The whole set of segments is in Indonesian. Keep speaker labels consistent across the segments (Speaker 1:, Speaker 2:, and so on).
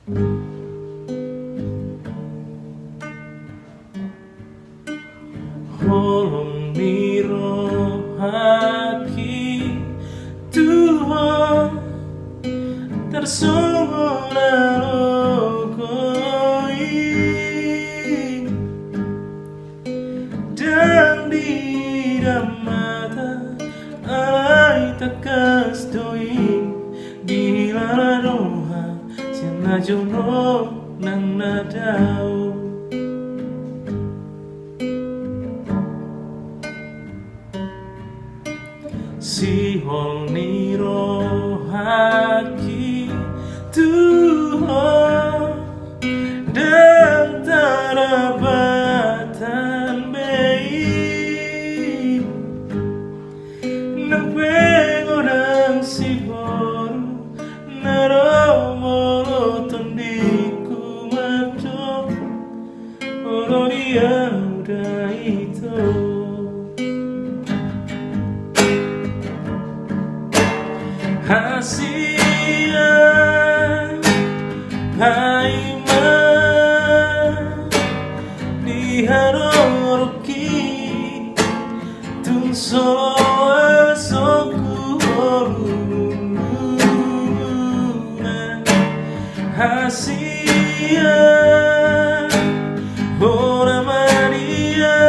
Speaker 1: Holong niro haki Tuhan tersungguh koi dan di mata alai takas doi gila roha sina jono nang nadao si hol niro haki Tuhan dan tarabatan baik nang orang si boru naro moloton di kumato olo dia udah itu Hasian Haiman di haroroki tun solo asoku holuna Hasian Hora Maria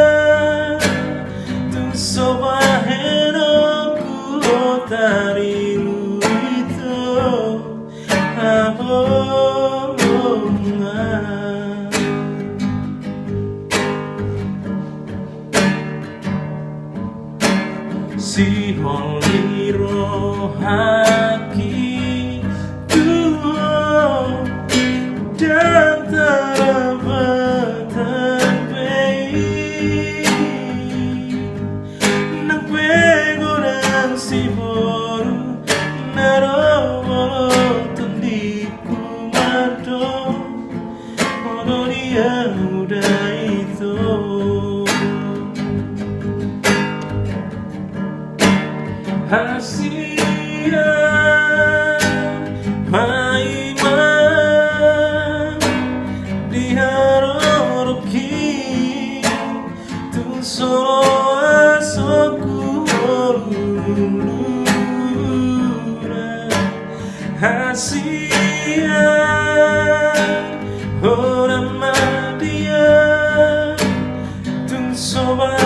Speaker 1: tun soba henoku otari si holiro haki Tuhan dan tarabatan baik nang pegoran si boru naro moloton di kumado ono dia udah itu Hasian Haiman di haroroki tun solo asoku holuna Hasian Hora Maria tun soba